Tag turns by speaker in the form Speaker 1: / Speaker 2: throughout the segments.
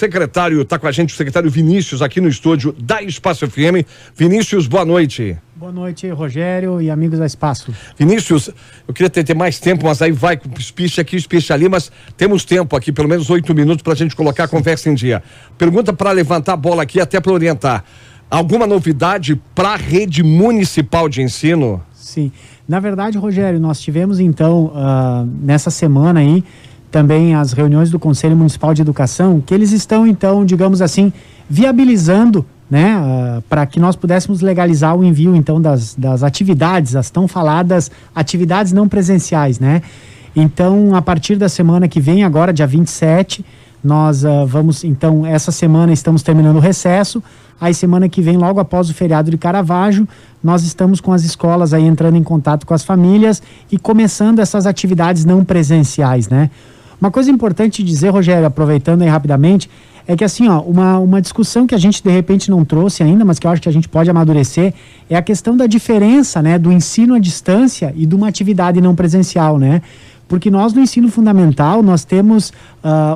Speaker 1: secretário, está com a gente o secretário Vinícius aqui no estúdio da Espaço FM. Vinícius, boa noite.
Speaker 2: Boa noite, Rogério e amigos da Espaço.
Speaker 1: Vinícius, eu queria ter mais tempo, mas aí vai com espiche aqui, espiche ali, mas temos tempo aqui, pelo menos 8 minutos para a gente colocar a conversa em dia. Pergunta para levantar a bola aqui, até para orientar. Alguma novidade para a rede municipal de ensino?
Speaker 2: Sim, na verdade, Rogério, nós tivemos então, nessa semana aí, também as reuniões do Conselho Municipal de Educação, que eles estão então, digamos assim, viabilizando, né, para que nós pudéssemos legalizar o envio então das atividades, as tão faladas atividades não presenciais, né? Então, a partir da semana que vem, agora dia 27, nós vamos, então, essa semana estamos terminando o recesso, aí semana que vem, logo após o feriado de Caravaggio, nós estamos com as escolas aí entrando em contato com as famílias e começando essas atividades não presenciais, né? Uma coisa importante dizer, Rogério, aproveitando aí rapidamente, é que assim, ó, uma discussão que a gente de repente não trouxe ainda, mas que eu acho que a gente pode amadurecer, é a questão da diferença, né, do ensino à distância e de uma atividade não presencial, né? Porque nós no ensino fundamental, nós temos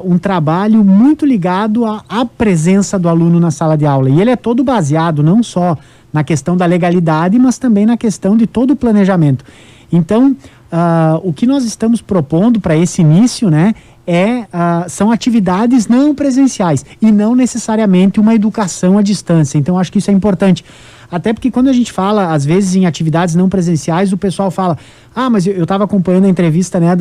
Speaker 2: um trabalho muito ligado à presença do aluno na sala de aula, e ele é todo baseado não só na questão da legalidade, mas também na questão de todo o planejamento. Então, o que nós estamos propondo para esse início, né, são atividades não presenciais e não necessariamente uma educação à distância. Então, acho que isso é importante. Até porque quando a gente fala, às vezes, em atividades não presenciais, o pessoal fala, mas eu estava acompanhando a entrevista, né,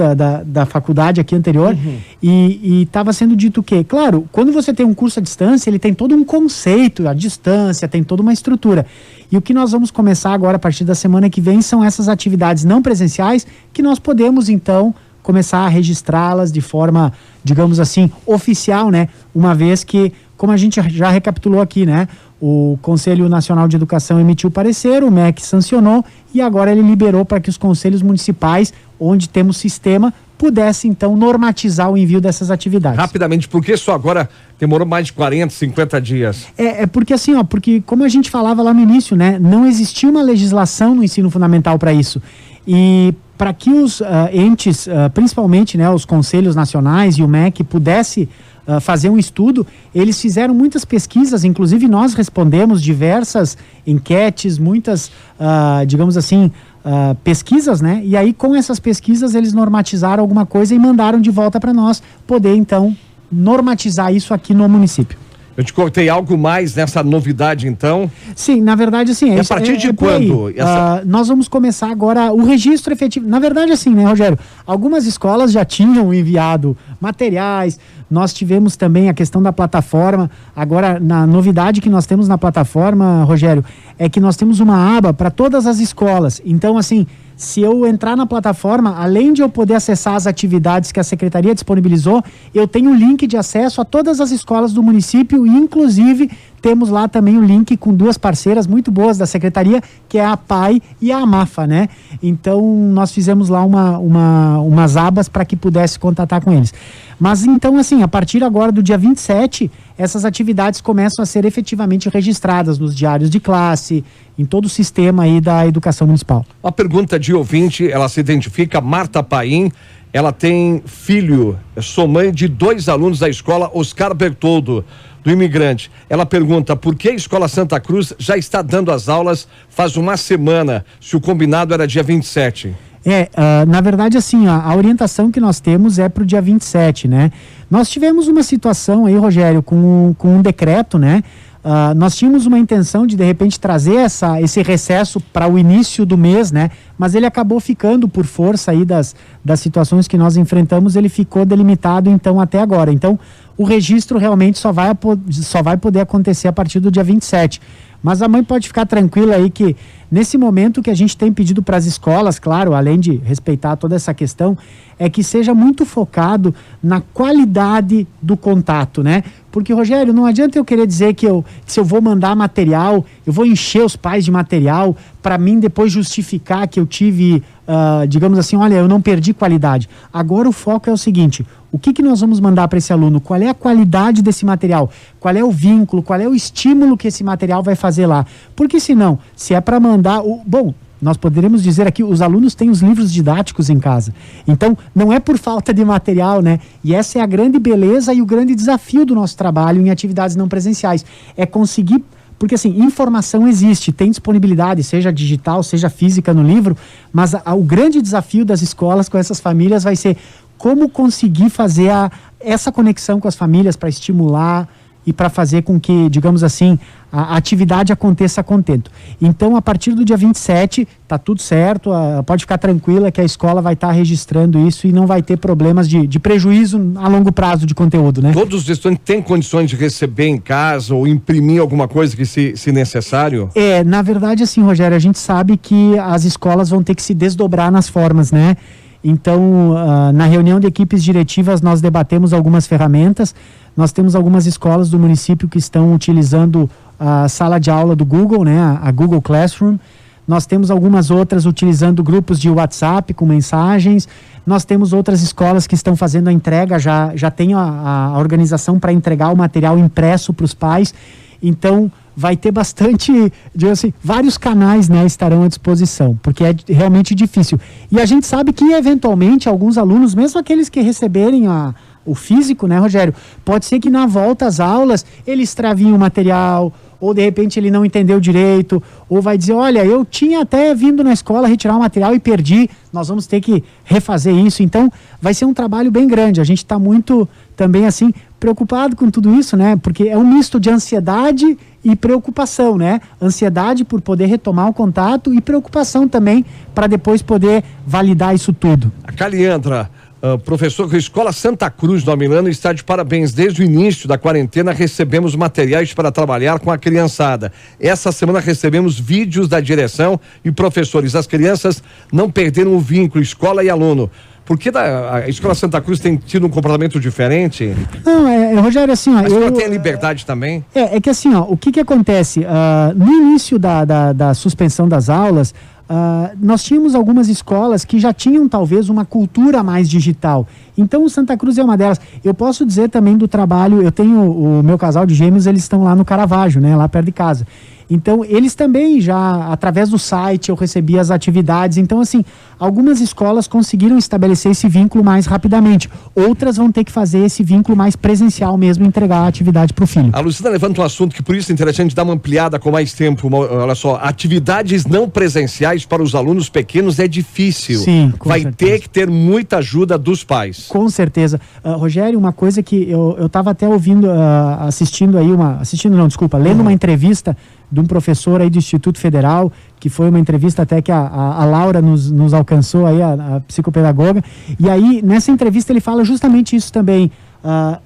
Speaker 2: da faculdade aqui anterior, e estava sendo dito o quê? Claro, quando você tem um curso à distância, ele tem todo um conceito, a distância, tem toda uma estrutura. E o que nós vamos começar agora, a partir da semana que vem, são essas atividades não presenciais que nós podemos, então, começar a registrá-las de forma, digamos assim, oficial, né? Uma vez que, como a gente já recapitulou aqui, né? O Conselho Nacional de Educação emitiu parecer, o MEC sancionou e agora ele liberou para que os conselhos municipais, onde temos sistema, pudessem então normatizar o envio dessas atividades.
Speaker 1: Rapidamente, por que só agora demorou mais de 40, 50 dias?
Speaker 2: É porque assim, ó, porque como a gente falava lá no início, né? Não existia uma legislação no ensino fundamental para isso. E para que os entes, principalmente, né, os conselhos nacionais e o MEC pudesse fazer um estudo, eles fizeram muitas pesquisas, inclusive nós respondemos diversas enquetes, muitas, digamos assim, pesquisas, né? E aí com essas pesquisas eles normatizaram alguma coisa e mandaram de volta para nós poder então normatizar isso aqui no município.
Speaker 1: Eu te cortei algo mais nessa novidade, então?
Speaker 2: Sim, na verdade, assim...
Speaker 1: A partir de quando?
Speaker 2: Nós vamos começar agora o registro efetivo. Na verdade, assim, né, Rogério? Algumas escolas já tinham enviado materiais, nós tivemos também a questão da plataforma. Agora, na novidade que nós temos na plataforma, Rogério, é que nós temos uma aba para todas as escolas. Então, assim... Se eu entrar na plataforma, além de eu poder acessar as atividades que a Secretaria disponibilizou, eu tenho um link de acesso a todas as escolas do município e, inclusive, temos lá também um link com duas parceiras muito boas da Secretaria, que é a PAI e a AMAFA, né? Então, nós fizemos lá umas abas para que pudesse contatar com eles. Mas, então, assim, a partir agora do dia 27, essas atividades começam a ser efetivamente registradas nos diários de classe, em todo o sistema aí da educação municipal.
Speaker 1: Uma pergunta de ouvinte, ela se identifica, Marta Paim, ela tem filho, sou mãe de 2 alunos da escola Oscar Bertoldo, do Imigrante. Ela pergunta por que a Escola Santa Cruz já está dando as aulas faz uma semana, se o combinado era dia 27.
Speaker 2: Na verdade, assim, a orientação que nós temos é para o dia 27, né? Nós tivemos uma situação aí, Rogério, com um decreto, né? Nós tínhamos uma intenção de repente trazer esse recesso para o início do mês, né? Mas ele acabou ficando por força aí das situações que nós enfrentamos, ele ficou delimitado então até agora. Então, o registro realmente só vai poder acontecer a partir do dia 27. Mas a mãe pode ficar tranquila aí que nesse momento que a gente tem pedido para as escolas, claro, além de respeitar toda essa questão, é que seja muito focado na qualidade do contato, né? Porque, Rogério, não adianta eu querer dizer que se eu vou mandar material, eu vou encher os pais de material para mim depois justificar que eu tive, digamos assim, olha, eu não perdi qualidade. Agora o foco é o seguinte, o que nós vamos mandar para esse aluno? Qual é a qualidade desse material? Qual é o vínculo? Qual é o estímulo que esse material vai fazer lá? Porque senão, se é para mandar... nós poderemos dizer aqui, os alunos têm os livros didáticos em casa. Então, não é por falta de material, né? E essa é a grande beleza e o grande desafio do nosso trabalho em atividades não presenciais. É conseguir, porque assim, informação existe, tem disponibilidade, seja digital, seja física no livro, mas o grande desafio das escolas com essas famílias vai ser como conseguir fazer essa conexão com as famílias para estimular e para fazer com que, digamos assim, a atividade aconteça a contento. Então, a partir do dia 27, tá tudo certo, pode ficar tranquila que a escola vai estar registrando isso e não vai ter problemas de prejuízo a longo prazo de conteúdo, né?
Speaker 1: Todos os estudantes têm condições de receber em casa ou imprimir alguma coisa que se necessário?
Speaker 2: Na verdade, assim, Rogério, a gente sabe que as escolas vão ter que se desdobrar nas formas, né? Então, na reunião de equipes diretivas, nós debatemos algumas ferramentas. Nós temos algumas escolas do município que estão utilizando a sala de aula do Google, né, a Google Classroom. Nós temos algumas outras utilizando grupos de WhatsApp com mensagens. Nós temos outras escolas que estão fazendo a entrega, já tem a organização para entregar o material impresso para os pais. Então, vai ter bastante, digamos assim, vários canais, né, estarão à disposição, porque é realmente difícil. E a gente sabe que, eventualmente, alguns alunos, mesmo aqueles que receberem o físico, né, Rogério, pode ser que na volta às aulas ele extravie o material, ou de repente ele não entendeu direito, ou vai dizer, olha, eu tinha até vindo na escola retirar o material e perdi, nós vamos ter que refazer isso. Então, vai ser um trabalho bem grande. A gente está muito, também assim, preocupado com tudo isso, né, porque é um misto de ansiedade e preocupação, né? Ansiedade por poder retomar o contato e preocupação também para depois poder validar isso tudo.
Speaker 1: A Caliandra, professor da Escola Santa Cruz do Amilano, está de parabéns. Desde o início da quarentena recebemos materiais para trabalhar com a criançada. Essa semana recebemos vídeos da direção e professores. As crianças não perderam o vínculo escola e aluno. Por que a Escola Santa Cruz tem tido um comportamento diferente?
Speaker 2: Não, Rogério, assim, ó...
Speaker 1: A escola tem a liberdade também?
Speaker 2: É que assim, ó, o que acontece? No início da suspensão das aulas, nós tínhamos algumas escolas que já tinham talvez uma cultura mais digital. Então o Santa Cruz é uma delas. Eu posso dizer também do trabalho, eu tenho o meu casal de gêmeos, eles estão lá no Caravaggio, né, lá perto de casa. Então, eles também já, através do site, eu recebi as atividades. Então, assim, algumas escolas conseguiram estabelecer esse vínculo mais rapidamente. Outras vão ter que fazer esse vínculo mais presencial mesmo, entregar a atividade para o filho.
Speaker 1: A Lucina levanta um assunto que por isso é interessante dar uma ampliada com mais tempo. Olha só, atividades não presenciais para os alunos pequenos é difícil.
Speaker 2: Sim, com
Speaker 1: Vai
Speaker 2: certeza.
Speaker 1: ter que ter muita ajuda dos pais.
Speaker 2: Com certeza. Rogério, uma coisa que eu estava até ouvindo, lendo uma entrevista de um professor aí do Instituto Federal, que foi uma entrevista até que a Laura nos alcançou aí, a psicopedagoga, e aí nessa entrevista ele fala justamente isso também,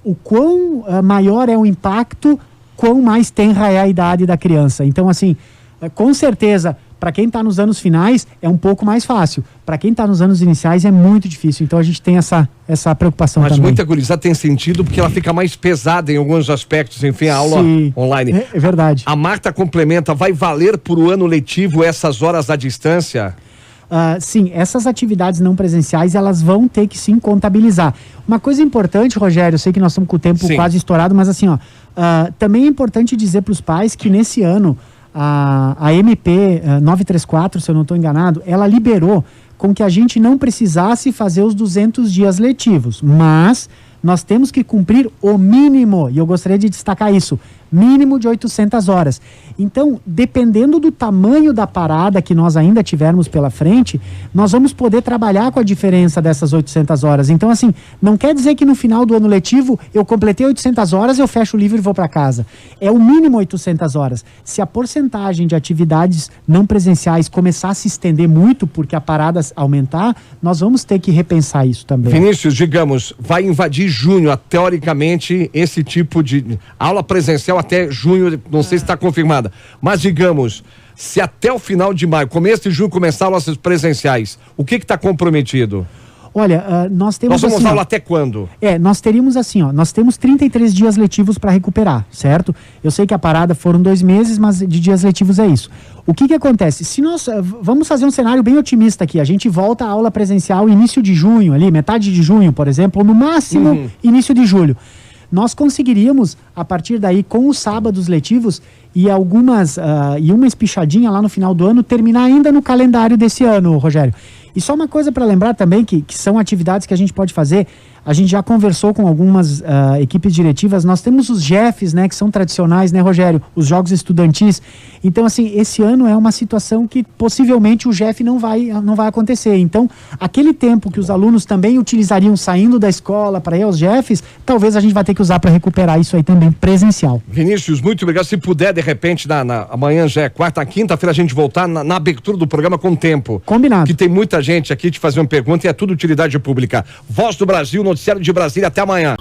Speaker 2: o quão maior é o impacto, quão mais tenra é a idade da criança. Então, assim, com certeza, para quem está nos anos finais é um pouco mais fácil, para quem está nos anos iniciais é muito difícil, então a gente tem essa preocupação.
Speaker 1: Mas
Speaker 2: também.
Speaker 1: muita gurizada tem sentido porque ela fica mais pesada em alguns aspectos, enfim, a aula online.
Speaker 2: É verdade.
Speaker 1: A Marta complementa, vai valer por o ano letivo essas horas à distância?
Speaker 2: Sim, essas atividades não presenciais, elas vão ter que sim contabilizar. Uma coisa importante, Rogério, eu sei que nós estamos com o tempo quase estourado, mas assim, também é importante dizer para os pais que nesse ano a MP 934, se eu não estou enganado, ela liberou com que a gente não precisasse fazer os 200 dias letivos, mas nós temos que cumprir o mínimo, e eu gostaria de destacar isso, mínimo de 800 horas. Então, dependendo do tamanho da parada que nós ainda tivermos pela frente, nós vamos poder trabalhar com a diferença dessas 800 horas. Então, assim, não quer dizer que no final do ano letivo eu completei 800 horas, eu fecho o livro e vou para casa. É o mínimo 800 horas. Se a porcentagem de atividades não presenciais começar a se estender muito, porque a parada aumentar, nós vamos ter que repensar isso também.
Speaker 1: Vinícius, digamos, vai invadir junho, teoricamente, esse tipo de aula presencial até junho, não sei se está confirmada, mas digamos, se até o final de maio, começo de junho começar aulas presenciais, o que está comprometido?
Speaker 2: Olha, nós temos
Speaker 1: vamos aula até quando?
Speaker 2: Nós teríamos assim, nós temos 33 dias letivos para recuperar, certo? Eu sei que a parada foram 2 meses, mas de dias letivos é isso. O que acontece? Se nós, vamos fazer um cenário bem otimista aqui, a gente volta à aula presencial início de junho, ali, metade de junho, por exemplo, ou no máximo início de julho. Nós conseguiríamos, a partir daí, com os sábados letivos, e e uma espichadinha lá no final do ano terminar ainda no calendário desse ano, Rogério. E só uma coisa para lembrar também, que são atividades que a gente pode fazer. A gente já conversou com algumas equipes diretivas. Nós temos os GEFs, né, que são tradicionais, né, Rogério? Os jogos estudantis. Então, assim, esse ano é uma situação que possivelmente o GEF não vai acontecer. Então, aquele tempo que os alunos também utilizariam saindo da escola para ir aos GEFs, talvez a gente vai ter que usar para recuperar isso aí também presencial.
Speaker 1: Vinícius, muito obrigado. Se puder, de repente, amanhã já é quarta, quinta-feira, a gente voltar na abertura do programa com tempo.
Speaker 2: Combinado.
Speaker 1: Que tem muita gente aqui te fazer uma pergunta e é tudo utilidade pública. Voz do Brasil, noticiário de Brasília, até amanhã.